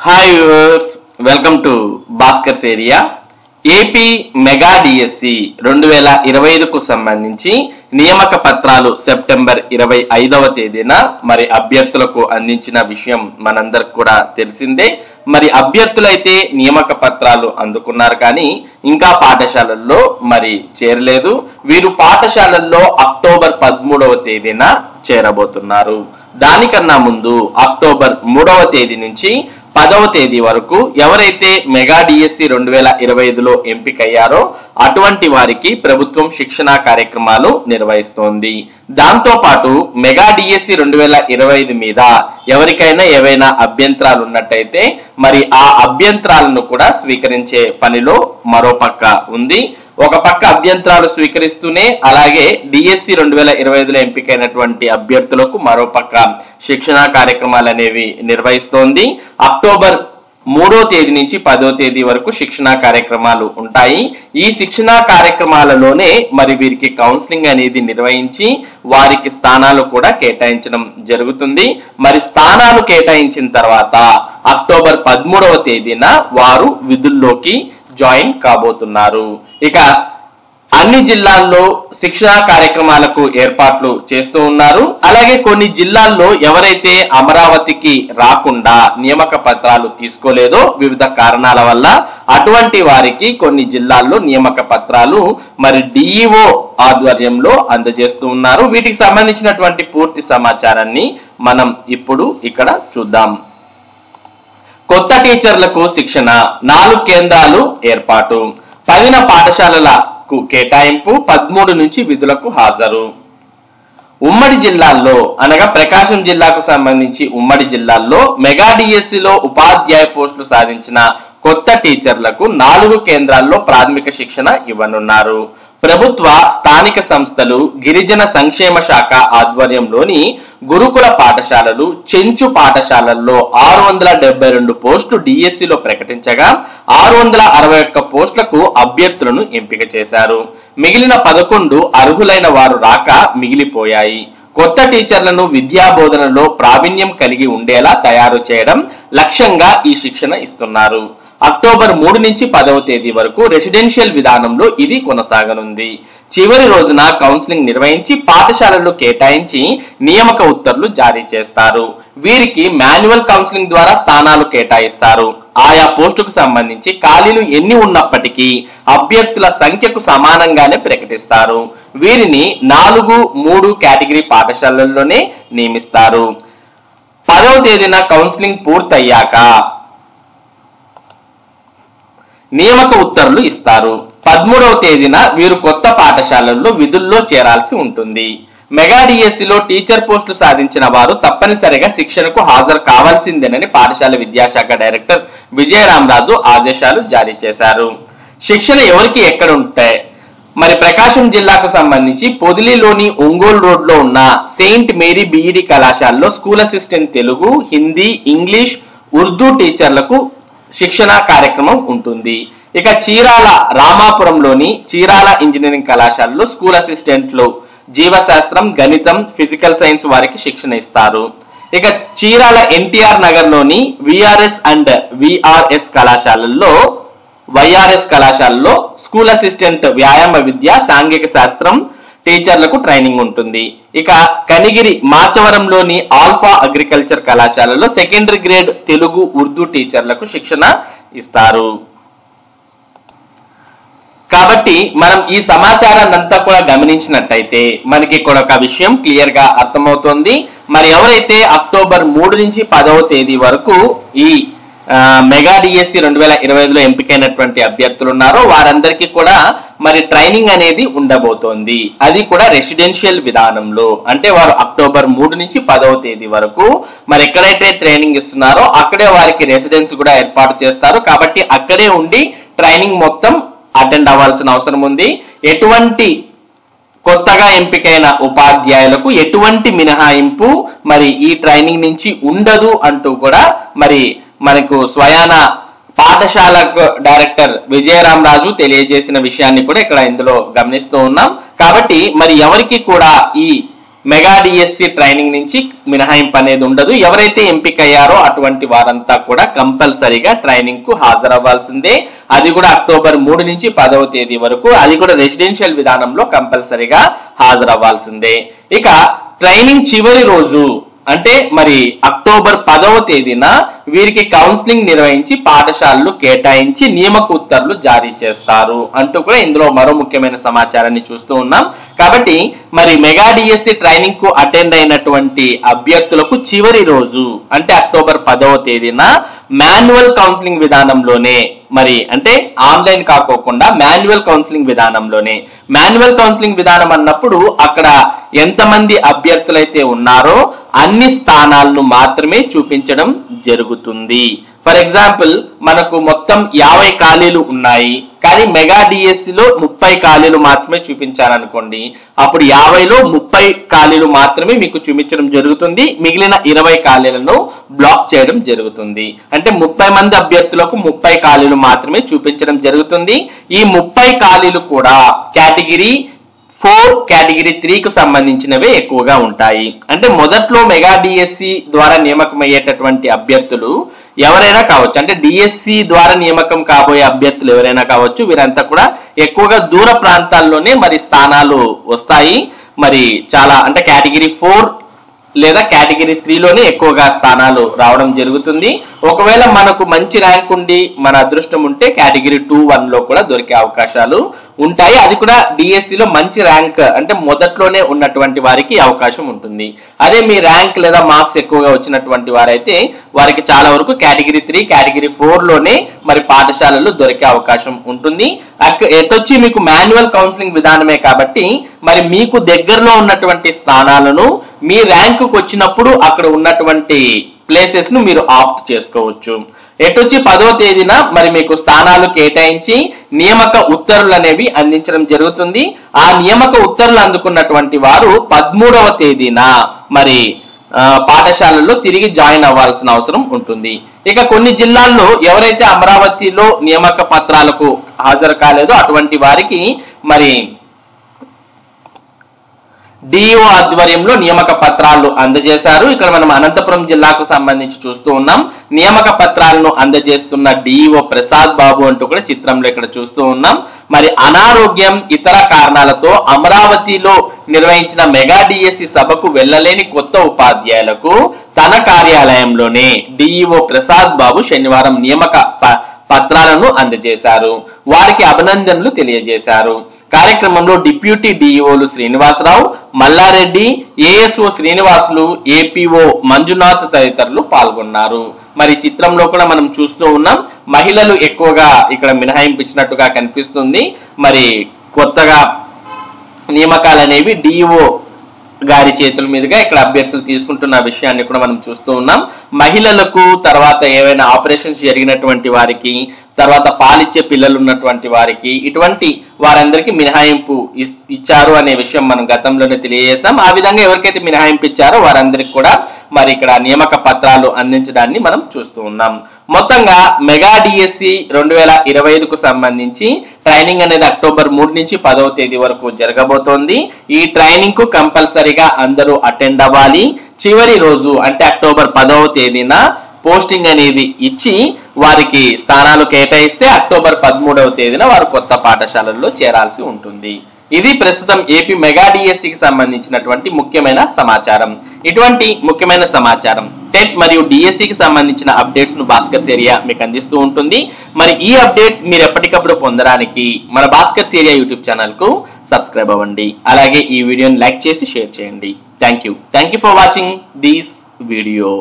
Hi viewers, welcome to Bhaskar's area. AP mega DSC 2025కు సంబంధించి నియామక పత్రాలు సెప్టెంబర్ 25వ తేదీన మరి అభ్యర్థులకు అందించిన విషయం మనందరికి కూడా తెలిసిందే. మరి అభ్యర్థులైతే నియామక పత్రాలు అందుకున్నారు, కానీ ఇంకా పాఠశాలల్లో మరి చేరలేదు. వీరు పాఠశాలల్లో అక్టోబర్ 13వ తేదీన చేరబోతున్నారు. దానికన్నా ముందు అక్టోబర్ 3వ తేదీ నుంచి 10వ తేదీ వరకు ఎవరైతే మెగా డిఎస్సి 2025లో ఎంపికయ్యారో అటువంటి వారికి ప్రభుత్వం శిక్షణా కార్యక్రమాలు నిర్వహిస్తోంది. దాంతో పాటు మెగా డిఎస్సి 2025 మీద ఎవరికైనా ఏవైనా అభ్యంతరాలు ఉన్నట్టయితే మరి ఆ అభ్యంతరాలను కూడా స్వీకరించే పనిలో మరో పక్క ఉంది. ఒక పక్క అభ్యంతరాలు స్వీకరిస్తూనే అలాగే డిఎస్సి 2025లో ఎంపికైనటువంటి అభ్యర్థులకు మరో పక్క శిక్షణా కార్యక్రమాలు అనేవి నిర్వహిస్తోంది. అక్టోబర్ 3వ తేదీ నుంచి 10వ తేదీ వరకు శిక్షణా కార్యక్రమాలు ఉంటాయి. ఈ శిక్షణా కార్యక్రమాలలోనే మరి వీరికి కౌన్సిలింగ్ అనేది నిర్వహించి వారికి స్థానాలు కూడా కేటాయించడం జరుగుతుంది. మరి స్థానాలు కేటాయించిన తర్వాత అక్టోబర్ 13వ తేదీన వారు విధుల్లోకి జాయిన్ కాబోతున్నారు. ఇక అన్ని జిల్లాల్లో శిక్షణా కార్యక్రమాలకు ఏర్పాట్లు చేస్తూ ఉన్నారు. అలాగే కొన్ని జిల్లాల్లో ఎవరైతే అమరావతికి రాకుండా నియామక పత్రాలు తీసుకోలేదో వివిధ కారణాల వల్ల అటువంటి వారికి కొన్ని జిల్లాల్లో నియామక పత్రాలు మరి డిఈఓ ఆధ్వర్యంలో అందజేస్తూ ఉన్నారు. వీటికి సంబంధించినటువంటి పూర్తి సమాచారాన్ని మనం ఇప్పుడు ఇక్కడ చూద్దాం. కొత్త టీచర్లకు శిక్షణ 4 కేంద్రాలు ఏర్పాటు, 10 పాఠశాలలకు కేటాయింపు, 13 నుంచి విధులకు హాజరు. ఉమ్మడి జిల్లాల్లో అనగా ప్రకాశం జిల్లాకు సంబంధించి ఉమ్మడి జిల్లాల్లో మెగా డిఎస్సిలో ఉపాధ్యాయ పోస్టులు సాధించిన కొత్త టీచర్లకు 4 కేంద్రాల్లో ప్రాథమిక శిక్షణ ఇవ్వనున్నారు. ప్రభుత్వ స్థానిక సంస్థలు గిరిజన సంక్షేమ శాఖ ఆధ్వర్యంలోని గురుకుల పాఠశాలలు చెంచు పాఠశాలల్లో 672 పోస్టులు డిఎస్సిలో ప్రకటించగా 661 పోస్టులకు అభ్యర్థులను ఎంపిక చేశారు. మిగిలిన 11 అర్హులైన వారు రాక మిగిలిపోయాయి. కొత్త టీచర్లను విద్యా బోధనలో ప్రావీణ్యం కలిగి ఉండేలా తయారు చేయడం లక్ష్యంగా ఈ శిక్షణ ఇస్తున్నారు. అక్టోబర్ 3 నుంచి 10వ తేదీ వరకు రెసిడెన్షియల్ విధానంలో ఇది కొనసాగనుంది. చివరి రోజున కౌన్సిలింగ్ నిర్వహించి పాఠశాలలు కేటాయించి నియామక ఉత్తర్వులు జారీ చేస్తారు. వీరికి మాన్యువల్ కౌన్సిలింగ్ ద్వారా స్థానాలు కేటాయిస్తారు. ఆయా పోస్టుకు సంబంధించి ఖాళీలు ఎన్ని ఉన్నప్పటికీ అభ్యర్థుల సంఖ్యకు సమానంగానే ప్రకటిస్తారు. వీరిని 4-3 కేటగిరీ పాఠశాలల్లోనే నియమిస్తారు. 10వ తేదీన కౌన్సిలింగ్ పూర్తయ్యాక నియామక ఉత్తర్వులు ఇస్తారు. 13వ తేదీన వీరు కొత్త పాఠశాలల్లో విధుల్లో చేరాల్సి ఉంటుంది. మెగా డిఎస్సిలో టీచర్ పోస్టులు సాధించిన వారు తప్పనిసరిగా శిక్షణకు హాజరు కావాల్సిందేనని పాఠశాల విద్యాశాఖ డైరెక్టర్ విజయరామరాజు ఆదేశాలు జారీ చేశారు. శిక్షణ ఎవరికి ఎక్కడ ఉంటాయి? మరి ప్రకాశం జిల్లాకు సంబంధించి పొదిలిలోని ఒంగోలు రోడ్ లో ఉన్న సెయింట్ మేరీ బిఈడి కళాశాలలో school assistant Telugu, Hindi, English, Urdu టీచర్లకు శిక్షణ కార్యక్రమం ఉంటుంది. ఇక చీరాల రామాపురంలోని చీరాల ఇంజనీరింగ్ కళాశాలలో స్కూల్ అసిస్టెంట్లు జీవశాస్త్రం, గణితం, ఫిజికల్ సైన్స్ వారికి శిక్షణ ఇస్తారు. ఇక చీరాల ఎన్టీఆర్ నగర్ లోని విఆర్ఎస్ అండ్ విఆర్ఎస్ కళాశాలల్లో స్కూల్ అసిస్టెంట్ వ్యాయామ విద్య, సాంఘిక శాస్త్రం టీచర్లకు ట్రైనింగ్ ఉంటుంది. ఇక కనిగిరి మాచవరంలోని ఆల్ఫా అగ్రికల్చర్ కళాశాలలో సెకండరీ గ్రేడ్ తెలుగు, ఉర్దూ టీచర్లకు శిక్షణ ఇస్తారు. కాబట్టి మనం ఈ సమాచారాన్ని అంతా కూడా గమనించినట్టయితే మనకి ఇక్కడ ఒక విషయం క్లియర్ గా అర్థమవుతోంది. మరి ఎవరైతే అక్టోబర్ 3 నుంచి 10వ తేదీ వరకు ఈ మెగా డిఎస్సి 2025లో ఎంపికైనటువంటి అభ్యర్థులు ఉన్నారో వారందరికీ కూడా మరి ట్రైనింగ్ అనేది ఉండబోతోంది. అది కూడా రెసిడెన్షియల్ విధానంలో. అంటే వారు అక్టోబర్ 3 నుంచి 10వ తేదీ వరకు మరి ఎక్కడైతే ట్రైనింగ్ ఇస్తున్నారో అక్కడే వారికి రెసిడెన్స్ కూడా ఏర్పాటు చేస్తారు. కాబట్టి అక్కడే ఉండి ట్రైనింగ్ మొత్తం అటెండ్ అవ్వాల్సిన అవసరం ఉంది. ఎటువంటి కొత్తగా ఎంపికైన ఉపాధ్యాయులకు ఎటువంటి మినహాయింపు మరి ఈ ట్రైనింగ్ నుంచి ఉండదు అంటూ కూడా మరి మనకు స్వయాన పాఠశాల డైరెక్టర్ విజయరామరాజు తెలియజేసిన విషయాన్ని కూడా ఇక్కడ ఇందులో గమనిస్తూ ఉన్నాం. కాబట్టి మరి ఎవరికి కూడా ఈ మెగా డిఎస్సి ట్రైనింగ్ నుంచి మినహాయింపు అనేది ఉండదు. ఎవరైతే ఎంపిక అయ్యారో అటువంటి వారంతా కూడా కంపల్సరీగా ట్రైనింగ్ కు హాజరవ్వాల్సిందే. అది కూడా అక్టోబర్ 3 నుంచి 10వ తేదీ వరకు, అది కూడా రెసిడెన్షియల్ విధానంలో కంపల్సరీగా హాజరవ్వాల్సిందే. ఇక ట్రైనింగ్ చివరి రోజు అంటే మరి అక్టోబర్ 10వ తేదీన వీరికి కౌన్సిలింగ్ నిర్వహించి పాఠశాలలు కేటాయించి నియామక ఉత్తర్వులు జారీ చేస్తారు అంటూ కూడా ఇందులో మరో ముఖ్యమైన సమాచారాన్ని చూస్తూ ఉన్నాం. కాబట్టి మరి మెగా డిఎస్సి ట్రైనింగ్ కు అటెండ్ అయినటువంటి అభ్యర్థులకు చివరి రోజు అంటే అక్టోబర్ 10వ తేదీన మాన్యువల్ కౌన్సిలింగ్ విధానంలోనే, మరి అంటే ఆన్లైన్ కాకోకుండా మాన్యువల్ కౌన్సిలింగ్ విధానంలోనే. మాన్యువల్ కౌన్సిలింగ్ విధానం అన్నప్పుడు అక్కడ ఎంతమంది అభ్యర్థులైతే ఉన్నారో అన్ని స్థానాలను మాత్రమే చూపించడం జరుగుతుంది. ఫర్ ఎగ్జాంపుల్ మనకు మొత్తం 50 ఖాళీలు ఉన్నాయి, కానీ మెగా డిఎస్సిలో 30 ఖాళీలు మాత్రమే చూపించారనుకోండి, అప్పుడు 50లో 30 ఖాళీలు మాత్రమే మీకు చూపించడం జరుగుతుంది. మిగిలిన 20 ఖాళీలను బ్లాక్ చేయడం జరుగుతుంది. అంటే 30 మంది అభ్యర్థులకు 30 ఖాళీలు మాత్రమే చూపించడం జరుగుతుంది. ఈ 30 ఖాళీలు కూడా కేటగిరీ 4, కేటగిరీ 3కు సంబంధించినవే ఎక్కువగా ఉంటాయి. అంటే మొదట్లో మెగా డిఎస్సి ద్వారా నియామకం అయ్యేటటువంటి అభ్యర్థులు ఎవరైనా కావచ్చు, అంటే డిఎస్సి ద్వారా నియామకం కాబోయే అభ్యర్థులు ఎవరైనా కావచ్చు, వీరంతా కూడా ఎక్కువగా దూర ప్రాంతాల్లోనే మరి స్థానాలు వస్తాయి. మరి చాలా అంటే కేటగిరీ 4 లేదా కేటగిరీ 3లోనే ఎక్కువగా స్థానాలు రావడం జరుగుతుంది. ఒకవేళ మనకు మంచి ర్యాంక్ ఉండి మన అదృష్టం ఉంటే కేటగిరీ 2, 1లో కూడా దొరికే అవకాశాలు ఉంటాయి. అది కూడా డిఎస్సిలో మంచి ర్యాంక్ అంటే మొదట్లోనే ఉన్నటువంటి వారికి అవకాశం ఉంటుంది. అదే మీ ర్యాంక్ లేదా మార్క్స్ ఎక్కువగా వచ్చినటువంటి వారైతే వారికి చాలా వరకు కేటగిరీ 3, కేటగిరీ 4లోనే మరి పాఠశాలలు దొరికే అవకాశం ఉంటుంది. ఎటొచ్చి మీకు మాన్యువల్ కౌన్సిలింగ్ విధానమే కాబట్టి మరి మీకు దగ్గరలో ఉన్నటువంటి స్థానాలను మీ ర్యాంకుకు వచ్చినప్పుడు అక్కడ ఉన్నటువంటి ప్లేసెస్ ను మీరు ఆప్ట్ చేసుకోవచ్చు. ఎటొచ్చి 10వ తేదీన మరి మీకు స్థానాలు కేటాయించి నియామక ఉత్తర్వులు అనేవి అందించడం జరుగుతుంది. ఆ నియామక ఉత్తర్వులు అందుకున్నటువంటి వారు 13వ తేదీన మరి పాఠశాలల్లో తిరిగి జాయిన్ అవ్వాల్సిన అవసరం ఉంటుంది. ఇక కొన్ని జిల్లాల్లో ఎవరైతే అమరావతిలో నియామక పత్రాలకు హాజరు కాలేదో అటువంటి వారికి మరి డిఈఓ ఆధ్వర్యంలో నియామక పత్రాలు అందజేశారు. ఇక్కడ మనం అనంతపురం జిల్లాకు సంబంధించి చూస్తూ ఉన్నాం. నియామక పత్రాలను అందజేస్తున్న డిఈఓ ప్రసాద్ బాబు అంటూ కూడా చిత్రంలో ఇక్కడ చూస్తూ ఉన్నాం. మరి అనారోగ్యం, ఇతర కారణాలతో అమరావతిలో నిర్వహించిన మెగా డిఎస్సి సభకు వెళ్లలేని కొత్త ఉపాధ్యాయులకు తన కార్యాలయంలోనే డిఈఓ ప్రసాద్ బాబు శనివారం నియామక పత్రాలను అందజేశారు. వారికి అభినందనలు తెలియజేశారు. కార్యక్రమంలో డిప్యూటీ డిఈఓలు శ్రీనివాసరావు, మల్లారెడ్డి, ఏఎస్ఓ శ్రీనివాసులు, ఏపీఓ మంజునాథ్ తదితరులు పాల్గొన్నారు. మరి చిత్రంలో కూడా మనం చూస్తూ ఉన్నాం, మహిళలు ఎక్కువగా ఇక్కడ మినహాయింపించినట్టుగా కనిపిస్తుంది. మరి కొత్తగా నియామకాలు అనేవి డిఈఓ గారి చేతుల మీదుగా ఇక్కడ అభ్యర్థులు తీసుకుంటున్న విషయాన్ని కూడా మనం చూస్తూ ఉన్నాం. మహిళలకు తర్వాత ఏవైనా ఆపరేషన్స్ జరిగినటువంటి వారికి, తర్వాత పాలిచ్చే పిల్లలు ఉన్నటువంటి వారికి, ఇటువంటి వారందరికీ మినహాయింపు ఇచ్చారు అనే విషయం మనం గతంలోనే తెలియజేశాం. ఆ విధంగా ఎవరికైతే మినహాయింపు ఇచ్చారో వారందరికి కూడా మరి ఇక్కడ నియామక పత్రాలు అందించడాన్ని మనం చూస్తూ ఉన్నాం. మొత్తంగా మెగా డిఎస్సి 2025కు సంబంధించి ట్రైనింగ్ అనేది అక్టోబర్ 3 నుంచి 10వ తేదీ వరకు జరగబోతోంది. ఈ ట్రైనింగ్ కు కంపల్సరీగా అందరూ అటెండ్ అవ్వాలి. చివరి రోజు అంటే అక్టోబర్ 10వ తేదీన పోస్టింగ్ అనేది ఇచ్చి వారికి స్థానాలు కేటాయిస్తే అక్టోబర్ 13వ తేదీన వారు కొత్త పాఠశాలల్లో చేరాల్సి ఉంటుంది. ఇది ప్రస్తుతం ఏపీ మెగా డిఎస్సికి సంబంధించినటువంటి ముఖ్యమైన సమాచారం. ఇటువంటి ముఖ్యమైన సమాచారం టెట్ మరియు డిఎస్సికి సంబంధించిన అప్డేట్స్ ను భాస్కర్స్ ఏరియా మీకు అందిస్తూ ఉంటుంది. మరి ఈ అప్డేట్స్ మీరు ఎప్పటికప్పుడు పొందడానికి మన భాస్కర్స్ ఏరియా యూట్యూబ్ ఛానల్ కు సబ్స్క్రైబ్ అవ్వండి. అలాగే ఈ వీడియోని లైక్ చేసి షేర్ చేయండి. Thank you for watching this video.